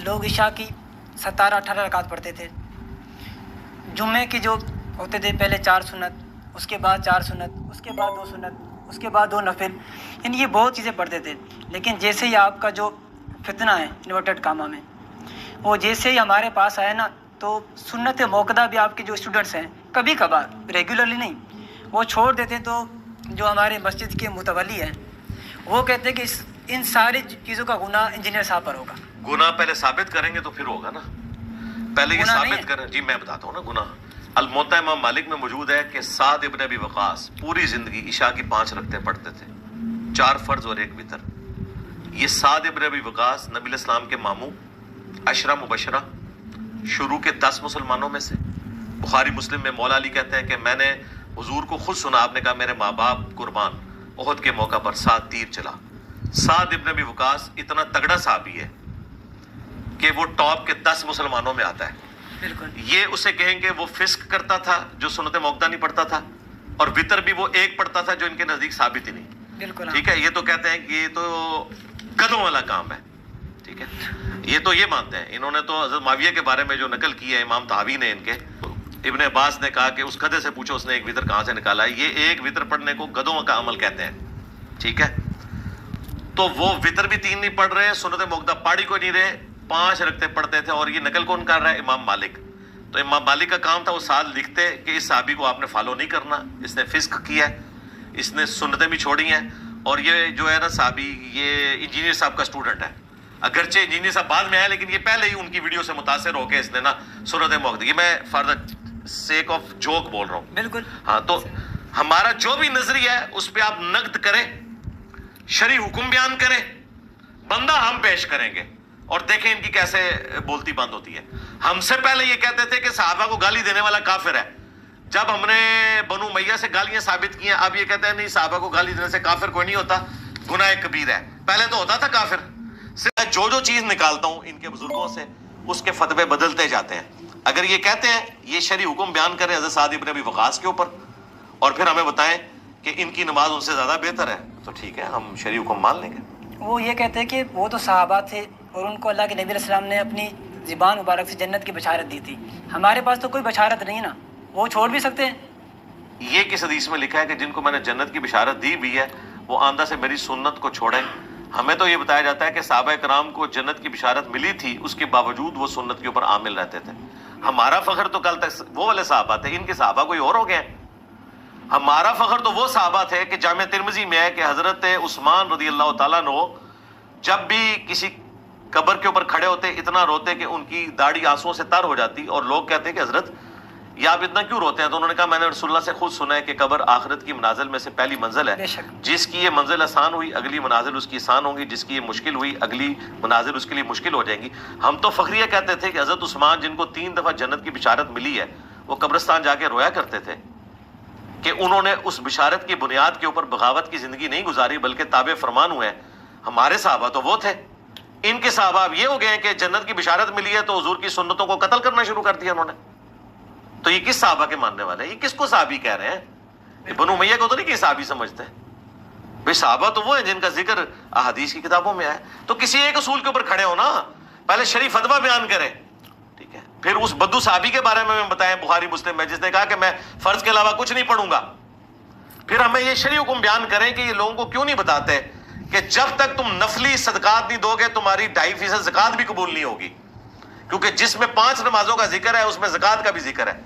لوگ عشاء کی 17-18 رکعت پڑھتے تھے. جمعے کی جو ہوتے تھے پہلے 4 سنت, اس کے بعد 4 سنت, اس کے بعد 2 سنت, اس کے بعد 2 نفل, یعنی یہ بہت چیزیں پڑھتے تھے. لیکن جیسے ہی آپ کا جو فتنہ ہے انورٹڈ کامہ میں, وہ جیسے ہی ہمارے پاس آیا نا, تو سنت موقدہ بھی آپ کے جو اسٹوڈنٹس ہیں کبھی کبھار, ریگولرلی نہیں, وہ چھوڑ دیتے. تو جو ہمارے مسجد کے متولی ہیں وہ کہتے ہیں کہ ان ساری چیزوں کا گناہ انجینئر صاحب پر ہوگا. گناہ پہلے ثابت کریں گے تو پھر ہوگا نا, پہلے یہ ثابت کریں. جی میں بتاتا ہوں نا. گناہ الموطا امام مالک میں موجود ہے کہ سعد ابن ابی وقاص پوری زندگی عشاء کی 5 رکعتیں پڑھتے تھے, 4 فرض اور 1 وتر. یہ سعد ابن ابی وقاص نبی علیہ السلام کے ماموں, عشرہ مبشرہ, شروع کے 10 مسلمانوں میں سے. بخاری مسلم میں مولا علی کہتے ہیں کہ میں نے حضور کو خود سنا, آپ نے کہا میرے ماں باپ قربان, احد کے موقع پر 7 تیر چلا. سعد ابن ابی وقاص اتنا تگڑا صحابی ہے کہ وہ ٹاپ کے 10 مسلمانوں میں آتا ہے. بالکل. یہ اسے کہیں کہ وہ فسق کرتا تھا جو سنت موقدہ نہیں پڑھتا تھا, اور وطر بھی وہ 1 پڑھتا تھا جو ان کے نزدیک ثابت ہی نہیں. بالکل ٹھیک ہے. یہ تو کہتے ہیں کہ یہ تو گدھوں والا کام ہے. ٹھیک ہے, یہ تو یہ مانتے ہیں. انہوں نے تو حضرت معاویہ کے بارے میں جو نقل کی ہے امام طحاوی نے, ان کے ابن عباس نے کہا کہ اس گدھے سے پوچھو اس نے 1 وتر کہاں سے نکالا ہے. یہ 1 وتر پڑھنے کو گدھوں کا عمل کہتے ہیں. ٹھیک ہے, تو وہ وتر بھی 3 نہیں پڑھ رہے, سنت موقدہ پاڑی کو نہیں رہے, 5 رکعتیں پڑھتے تھے. اور یہ نقل کون کر رہا ہے؟ امام مالک. تو امام مالک کا کام تھا وہ ساتھ لکھتے کہ اس صحابی کو آپ نے فالو نہیں کرنا, اس نے فسق کیا ہے, اس نے سنتیں بھی چھوڑی ہیں. اور یہ جو ہے نا صحابی, یہ انجینئر صاحب کا اسٹوڈنٹ ہے. اگرچہ انجینئر صاحب بعد میں آئے, لیکن یہ پہلے ہی ان کی ویڈیو سے متاثر ہو کے اس نے نا سنت موقدہ, یہ میں for the sake of joke بول رہا ہوں. بالکل. ہاں, تو ہمارا جو بھی نظریہ ہے اس پہ آپ نقد کریں, شرعی حکم بیان کریں, بندہ ہم پیش کریں گے, اور دیکھیں ان کی کیسے بولتی بند ہوتی ہے. ہم سے پہلے یہ کہتے تھے کہ صحابہ کو گالی دینے والا کافر ہے. جب ہم نے بنو امیہ سے گالیاں ثابت کی ہیں, اب یہ کہتے ہیں نہیں صحابہ کو گالی دینے سے کافر کوئی نہیں ہوتا, گناہ کبیر ہے. پہلے تو ہوتا تھا کافر. جو چیز نکالتا ہوں ان کے بزرگوں سے, اس کے فتوے بدلتے جاتے ہیں. اگر یہ کہتے ہیں یہ شرعی حکم بیان کریں حضرت سعد ابن ابی وقاص کے اوپر, اور پھر ہمیں بتائیں کہ ان کی نماز ان سے زیادہ بہتر ہے, تو ٹھیک ہے, ہم شرعی حکم مان لیں گے. وہ یہ کہتے ہیں کہ وہ تو صحابہ تھے اور ان کو اللہ کے نبی علیہ السلام نے اپنی زبان مبارک سے جنت کی بشارت دی تھی. ہمارے پاس تو کوئی بشارت نہیں نا, وہ چھوڑ بھی سکتے ہیں. یہ کس حدیث میں لکھا ہے کہ جن کو میں نے جنت کی بشارت دی بھی ہے وہ آندہ سے میری سنت کو چھوڑیں؟ ہمیں تو یہ بتایا جاتا ہے کہ صحابہ کرام کو جنت کی بشارت ملی تھی, اس کے باوجود وہ سنت کے اوپر عامل رہتے تھے. ہمارا فخر تو کل تک وہ والے صحابہ تھے, ان کے صحابہ کوئی اور ہو گئے ہیں. ہمارا فخر تو وہ صحابہ تھے کہ جامع ترمذی میں ہے کہ حضرت عثمان رضی اللہ تعالیٰ عنہ جب بھی کسی قبر کے اوپر کھڑے ہوتے اتنا روتے کہ ان کی داڑھی آنسوؤں سے تر ہو جاتی, اور لوگ کہتے ہیں کہ حضرت یہ آپ اتنا کیوں روتے ہیں؟ تو انہوں نے کہا میں نے رسول اللہ سے خود سنا ہے کہ قبر آخرت کی منازل میں سے پہلی منزل ہے, جس کی یہ منزل آسان ہوئی اگلی منازل اس کی آسان ہوگی, جس کی یہ مشکل ہوئی اگلی منازل اس کے لیے مشکل ہو جائیں گی. ہم تو فخریہ کہتے تھے کہ حضرت عثمان جن کو 3 دفعہ جنت کی بشارت ملی ہے, وہ قبرستان جا کے رویا کرتے تھے کہ انہوں نے اس بشارت کی بنیاد کے اوپر بغاوت کی زندگی نہیں گزاری بلکہ تابع فرمان ہوئے ہیں. ہمارے صحابہ تو وہ تھے. ان کے صحابہ اب یہ ہو گئے ہیں کہ جنت کی بشارت ملی ہے تو حضور کی سنتوں کو قتل کرنا شروع کر دیا انہوں نے. تو یہ کس صحابہ کے ماننے والے ہیں؟ یہ کس کو صحابی کہہ رہے ہیں؟ یہ بنو امیہ کو تو نہیں کہ صحابی سمجھتے ہیں. بھئی صحابہ تو وہ ہیں جن کا ذکر احادیث کی کتابوں میں ہے. تو کسی ایک اصول کے اوپر کھڑے ہو نا, پہلے شرعی فتویٰ بیان کریں, ٹھیک ہے, پھر اس بدو صحابی کے بارے میں بتائیں بخاری مسلم میں جس نے کہا کہ میں فرض کے علاوہ کچھ نہیں پڑھوں گا. پھر ہمیں یہ شرعی حکم بیان کریں کہ یہ لوگوں کو کیوں نہیں بتاتے کہ جب تک تم نفلی صدقات نہیں دو گے تمہاری 2.5% زکوٰۃ بھی قبول نہیں ہوگی, کیونکہ جس میں 5 نمازوں کا ذکر ہے اس میں زکوٰۃ کا بھی ذکر ہے.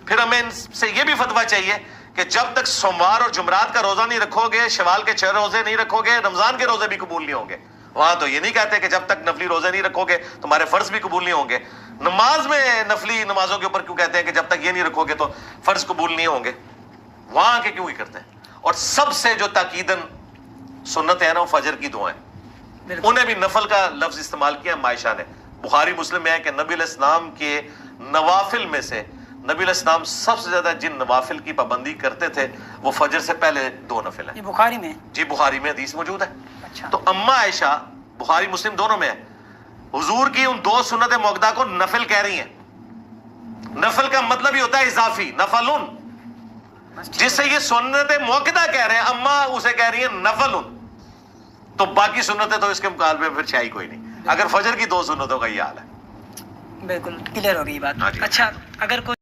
پھر ہمیں ان سے یہ بھی فتویٰ چاہیے کہ جب تک سوموار اور جمعرات کا روزہ نہیں رکھو گے, شوال کے 6 روزے نہیں رکھو گے, رمضان کے روزے بھی قبول نہیں ہوں گے. وہاں تو یہ نہیں کہتے کہ جب تک نفلی روزے نہیں رکھو گے تمہارے فرض بھی قبول نہیں ہوں گے. نماز میں نفلی نمازوں کے اوپر کیوں کہتے ہیں کہ جب تک یہ نہیں رکھو گے تو فرض قبول نہیں ہوں گے؟ وہاں کے کیوں ہی کرتے ہیں؟ اور سب سے جو تاکیدن سنت ہے نا وہ فجر کی دعائیں, انہیں بھی نفل کا لفظ استعمال کیا عائشہ نے. بخاری مسلم میں ہے کہ نبی علیہ السلام کے نوافل میں سے نبی علیہ السلام سب سے زیادہ جن نوافل کی پابندی کرتے تھے وہ فجر سے پہلے 2 نفل ہیں. یہ بخاری میں؟ جی بخاری میں حدیث موجود ہے. اچھا. تو اما عائشہ بخاری مسلم دونوں میں ہے, حضور کی ان 2 سنت موقدہ کو نفل کہہ رہی ہیں. نفل کا مطلب ہی ہوتا ہے اضافی, نفلن, جس سے یہ سنت موقدہ کہہ رہے ہیں اما اسے کہہ رہی ہیں نفلن. تو باقی سنتیں تو اس کے مقابلے میں پھر چاہیے کوئی نہیں. اگر فجر کی 2 سنتوں کا یہ حال ہے. بالکل کلیئر ہو گئی بات. ہاں جی. اچھا اگر کوئی